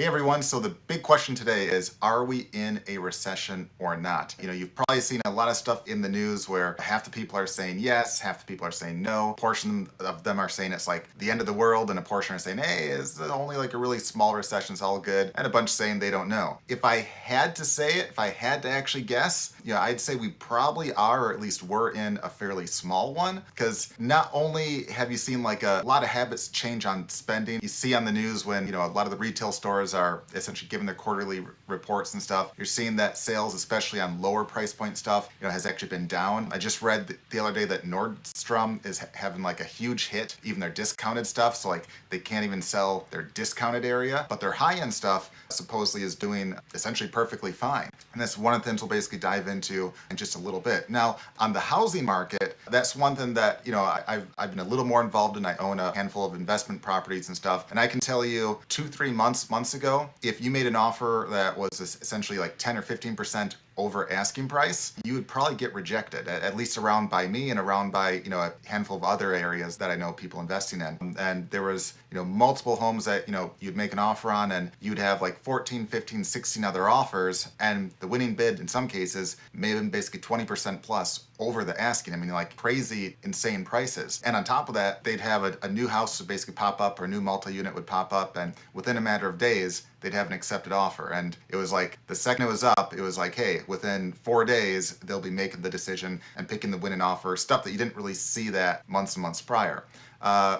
Hey everyone, so the big question today is, are we in a recession or not? You've probably seen a lot of stuff in the news where half the people are saying yes, half the people are saying no. A portion of them are saying it's like the end of the world, and a portion are saying, hey, it's only like a really small recession, it's all good, and a bunch saying they don't know. If I had to say it, if I had to actually guess, I'd say we probably are, or at least were in a fairly small one, because not only have you seen like a lot of habits change on spending, you see on the news when, a lot of the retail stores are essentially giving their quarterly reports and stuff. You're seeing that sales, especially on lower price point stuff, has actually been down. I just read the other day that Nordstrom is having like a huge hit, even their discounted stuff. So like they can't even sell their discounted area, but their high-end stuff supposedly is doing essentially perfectly fine. And that's one of the things we'll basically dive into in just a little bit. Now, on the housing market, that's one thing that, I've been a little more involved in. I own a handful of investment properties and stuff. And I can tell you 2-3 months ago, if you made an offer that was essentially like 10 or 15% over asking price, you would probably get rejected, at least around by me and around by, a handful of other areas that I know people investing in. And there was, multiple homes that, you'd make an offer on and you'd have like 14, 15, 16 other offers. And the winning bid in some cases may have been basically 20% plus over the asking. I mean, like crazy, insane prices. And on top of that, they'd have a new house would basically pop up, or a new multi-unit would pop up. And within a matter of days, they'd have an accepted offer. And it was like, the second it was up, it was like, hey, within 4 days, they'll be making the decision and picking the winning offer, stuff that you didn't really see that months and months prior.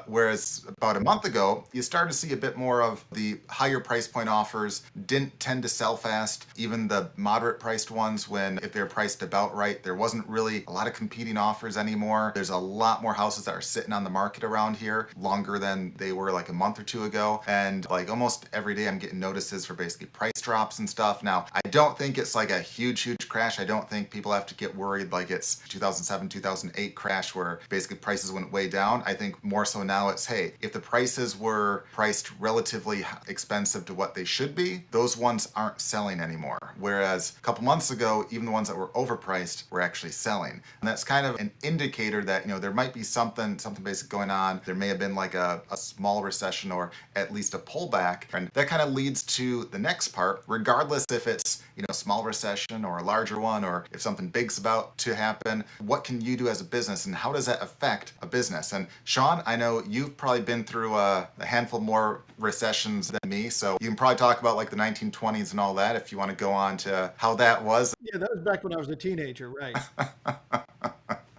Whereas about a month ago, you started to see a bit more of the higher price point offers didn't tend to sell fast. Even the moderate priced ones, if they're priced about right, there wasn't really a lot of competing offers anymore. There's a lot more houses that are sitting on the market around here longer than they were like a month or two ago. And like almost every day I'm getting notices for basically price drops and stuff. Now, I don't think it's like a huge crash. I don't think people have to get worried like it's 2007, 2008 crash where basically prices went way down. I think more so now it's, hey, if the prices were priced relatively expensive to what they should be, those ones aren't selling anymore. Whereas a couple months ago, even the ones that were overpriced were actually selling. And that's kind of an indicator that, there might be something basic going on. There may have been like a small recession or at least a pullback. And that kind of leads to the next part, regardless if it's, a small recession or a larger one, or if something big's about to happen, what can you do as a business and how does that affect a business? And Sean, I know you've probably been through a handful more recessions than me, so you can probably talk about like the 1920s and all that if you want to go on to how that was. Yeah, that was back when I was a teenager, right?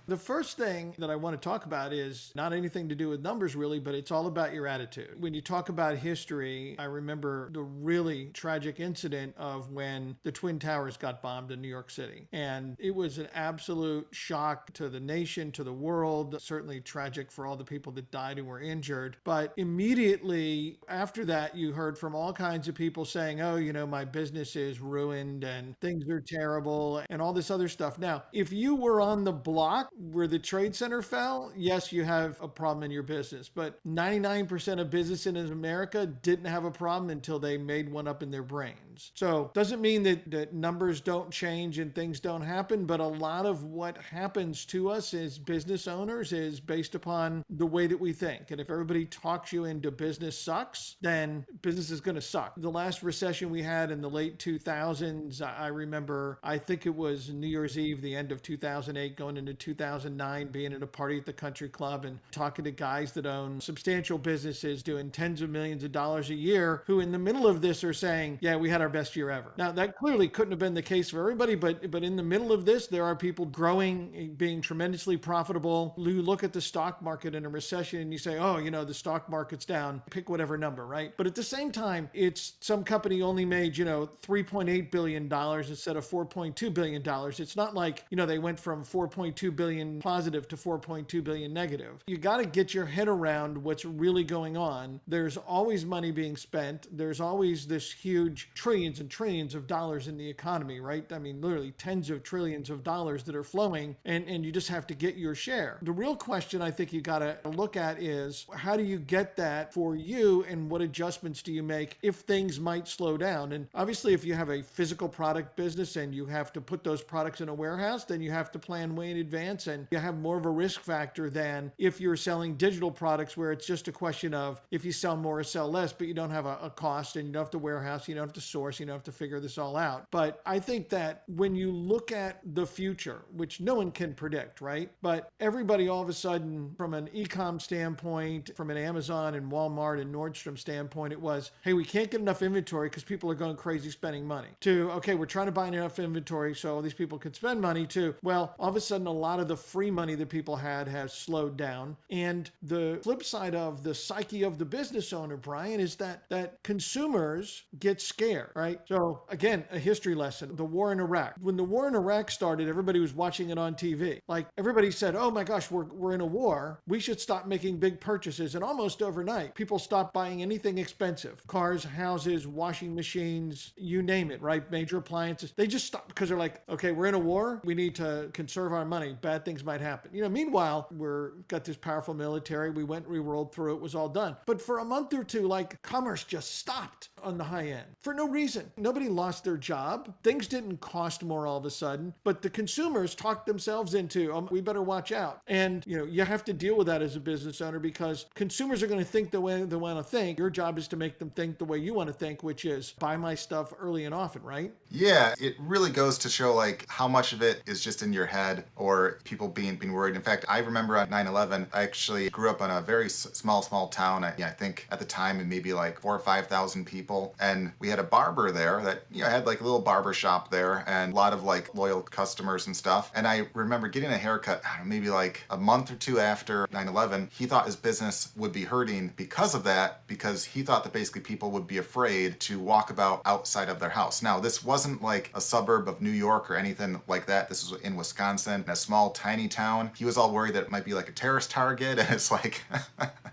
The first thing that I want to talk about is not anything to do with numbers really, but it's all about your attitude. When you talk about history, I remember the really tragic incident of when the Twin Towers got bombed in New York City. And it was an absolute shock to the nation, to the world, certainly tragic for all the people that died and were injured. But immediately after that, you heard from all kinds of people saying, oh, my business is ruined and things are terrible and all this other stuff. Now, if you were on the block where the Trade Center fell, yes, you have a problem in your business. But 99% of businesses in America didn't have a problem until they made one up in their brains. So doesn't mean that numbers don't change and things don't happen, but a lot of what happens to us as business owners is based upon the way that we think. And if everybody talks you into business sucks, then business is going to suck. The last recession we had in the late 2000s, I remember, I think it was New Year's Eve, the end of 2008, going into 2009, being at a party at the country club and talking to guys that own substantial businesses doing tens of millions of dollars a year, who in the middle of this are saying, yeah, we had our best year ever. Now, that clearly couldn't have been the case for everybody, but in the middle of this, there are people growing, being tremendously profitable. You look at the stock market in a recession and you say, oh, the stock market's down, pick whatever number, right? But at the same time, it's some company only made, $3.8 billion instead of $4.2 billion. It's not like, they went from 4.2 billion positive to 4.2 billion negative. You got to get your head around what's really going on. There's always money being spent. There's always this huge trillion trillions and trillions of dollars in the economy, right? I mean, literally tens of trillions of dollars that are flowing, and you just have to get your share. The real question I think you got to look at is, how do you get that for you, and what adjustments do you make if things might slow down? And obviously, if you have a physical product business and you have to put those products in a warehouse, then you have to plan way in advance, and you have more of a risk factor than if you're selling digital products, where it's just a question of if you sell more or sell less, but you don't have a cost, and you don't have to warehouse, you don't have to source, you don't have to figure this all out. But I think that when you look at the future, which no one can predict, right? But everybody all of a sudden, from an e-com standpoint, from an Amazon and Walmart and Nordstrom standpoint, it was, hey, we can't get enough inventory because people are going crazy spending money. To, okay, we're trying to buy enough inventory so all these people can spend money. To, well, all of a sudden, a lot of the free money that people had has slowed down. And the flip side of the psyche of the business owner, Brian, is that consumers get scared, right? So again, a history lesson, the war in Iraq. When the war in Iraq started, everybody was watching it on TV. Like, everybody said, oh my gosh, we're in a war. We should stop making big purchases. And almost overnight, people stopped buying anything expensive. Cars, houses, washing machines, you name it, right? Major appliances. They just stopped because they're like, okay, we're in a war. We need to conserve our money. Bad things might happen. Meanwhile, got this powerful military. We rolled through it, was all done. But for a month or two, like, commerce just stopped on the high end for no reason. Nobody lost their job. Things didn't cost more all of a sudden, but the consumers talked themselves into, we better watch out. And, you have to deal with that as a business owner, because consumers are going to think the way they want to think. Your job is to make them think the way you want to think, which is buy my stuff early and often, right? Yeah, it really goes to show like how much of it is just in your head or people being worried. In fact, I remember on 9/11, I actually grew up in a very small town. I think at the time maybe like 4,000 or 5,000 people, and we had a barber there that had like a little barber shop there and a lot of like loyal customers and stuff. And I remember getting a haircut, I don't know, maybe like a month or two after 9/11. He thought his business would be hurting because of that, because he thought that basically people would be afraid to walk about outside of their house. Now, this wasn't like a suburb of New York or anything like that. This was in Wisconsin, in a small, tiny town. He was all worried that it might be like a terrorist target, and it's like,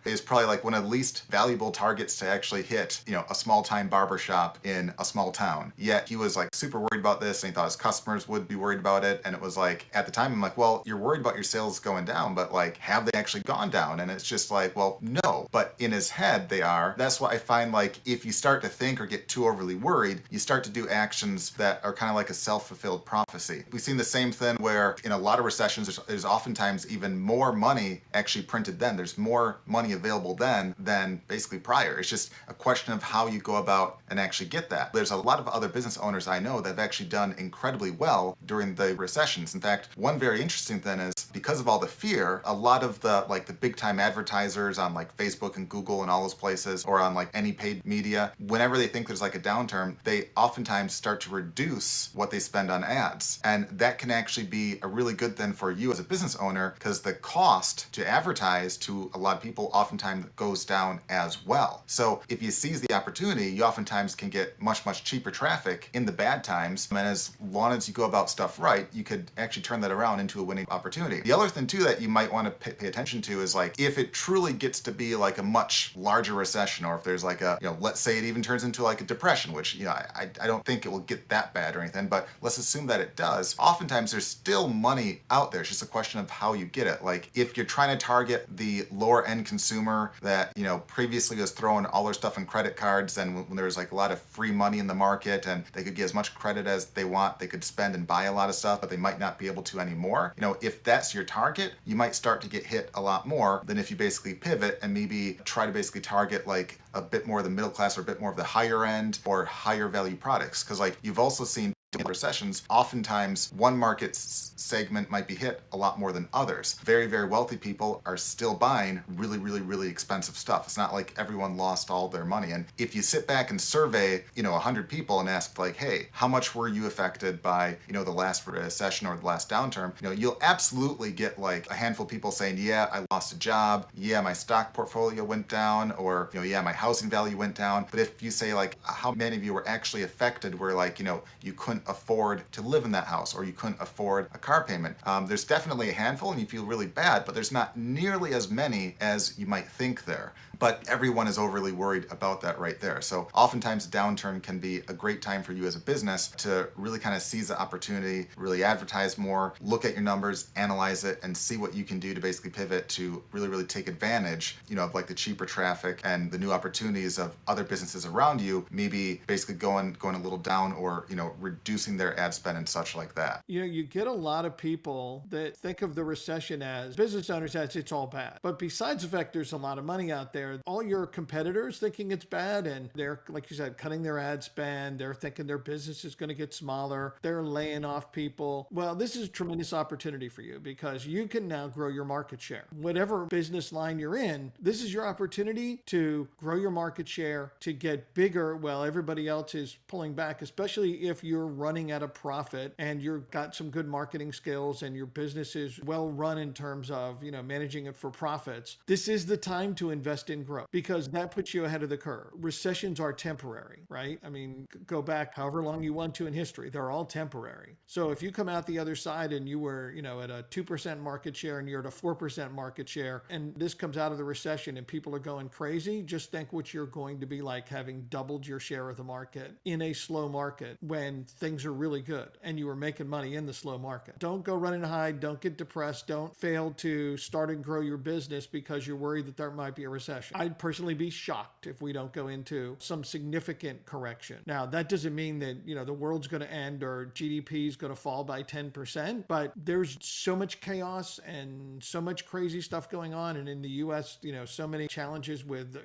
it's probably like one of the least valuable targets to actually hit, a small-time barbershop in a small town. Yet he was like super worried about this, and he thought his customers would be worried about it. And it was like, at the time, I'm like, well, you're worried about your sales going down, but like, have they actually gone down? And it's just like, well, no. But in his head, they are. That's why I find like, if you start to think or get too overly worried, you start to do actions that are kind of like a self-fulfilled prophecy. We've seen the same thing where in a lot of recessions, there's oftentimes even more money actually printed then. There's more money available then than basically prior. It's just a question of how you go about and actually get that. There's a lot of other business owners I know that have actually done incredibly well during the recessions. In fact, one very interesting thing is, because of all the fear, a lot of the big time advertisers on like Facebook and Google and all those places, or on like any paid media, whenever they think there's like a downturn, they oftentimes start to reduce what they spend on ads. And that can actually be a really good thing for you as a business owner, because the cost to advertise to a lot of people oftentimes goes down as well. So if you seize the opportunity, you oftentimes can get much cheaper traffic in the bad times. And as long as you go about stuff right, you could actually turn that around into a winning opportunity. The other thing too that you might want to pay attention to is like, if it truly gets to be like a much larger recession, or if there's like a, let's say it even turns into like a depression, which, I don't think it will get that bad or anything, but let's assume that it does. Oftentimes there's still money out there. It's just a question of how you get it. Like, if you're trying to target the lower end consumer that, previously was throwing all their stuff in credit cards, and when there was like a lot of free money in the market and they could get as much credit as they want, they could spend and buy a lot of stuff, but they might not be able to anymore. If that's your target, you might start to get hit a lot more than if you basically pivot and maybe try to basically target like a bit more of the middle class, or a bit more of the higher end or higher value products. Because like, you've also seen in recessions, oftentimes one market segment might be hit a lot more than others. Very, very wealthy people are still buying really, really, really expensive stuff. It's not like everyone lost all their money. And if you sit back and survey, 100 people and ask like, hey, how much were you affected by, the last recession or the last downturn? You'll absolutely get like a handful of people saying, yeah, I lost a job. Yeah, my stock portfolio went down, or, yeah, my housing value went down. But if you say like, how many of you were actually affected where like, you couldn't couldn't afford to live in that house, or you couldn't afford a car payment. There's definitely a handful and you feel really bad, but there's not nearly as many as you might think there. But everyone is overly worried about that right there. So oftentimes a downturn can be a great time for you as a business to really kind of seize the opportunity, really advertise more, look at your numbers, analyze it, and see what you can do to basically pivot to really take advantage, of like the cheaper traffic and the new opportunities of other businesses around you, maybe basically going a little down, or reducing their ad spend and such like that. You get a lot of people that think of the recession as business owners as it's all bad. But besides the fact there's a lot of money out there, all your competitors thinking it's bad, and they're, like you said, cutting their ad spend. They're thinking their business is going to get smaller. They're laying off people. Well, this is a tremendous opportunity for you because you can now grow your market share. Whatever business line you're in, this is your opportunity to grow your market share, to get bigger while everybody else is pulling back, especially if you're running at a profit and you've got some good marketing skills and your business is well run in terms of, managing it for profits. This is the time to invest in growth because that puts you ahead of the curve. Recessions are temporary, right? I mean, go back however long you want to in history. They're all temporary. So if you come out the other side and you were, at a 2% market share and you're at a 4% market share, and this comes out of the recession and people are going crazy, just think what you're going to be like having doubled your share of the market in a slow market when things are really good and you were making money in the slow market. Don't go running to hide. Don't get depressed. Don't fail to start and grow your business because you're worried that there might be a recession. I'd personally be shocked if we don't go into some significant correction. Now, that doesn't mean that, the world's going to end or GDP is going to fall by 10%, but there's so much chaos and so much crazy stuff going on. And in the US, so many challenges with,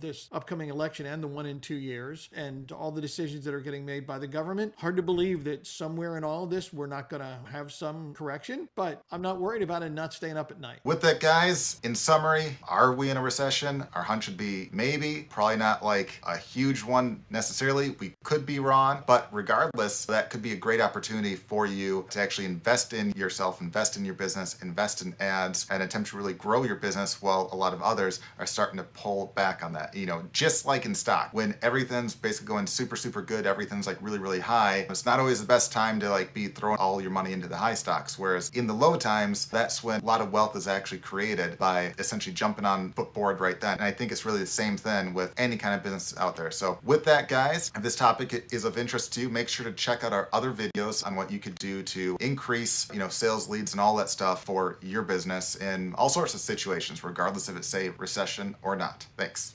this upcoming election and the one in 2 years and all the decisions that are getting made by the government. Hard to believe that somewhere in all of this, we're not going to have some correction, but I'm not worried about it not staying up at night. With that, guys, in summary, are we in a recession? Our hunch would be maybe, probably not like a huge one necessarily. We could be wrong, but regardless, that could be a great opportunity for you to actually invest in yourself, invest in your business, invest in ads, and attempt to really grow your business while a lot of others are starting to pull back on that. Just like in stock, when everything's basically going super good, everything's like really high, it's not always the best time to like be throwing all your money into the high stocks. Whereas in the low times, that's when a lot of wealth is actually created by essentially jumping on footboard right then. And I think it's really the same thing with any kind of business out there. So with that, guys, if this topic is of interest to you, make sure to check out our other videos on what you could do to increase, sales leads and all that stuff for your business in all sorts of situations, regardless if it's, say, recession or not. Thanks.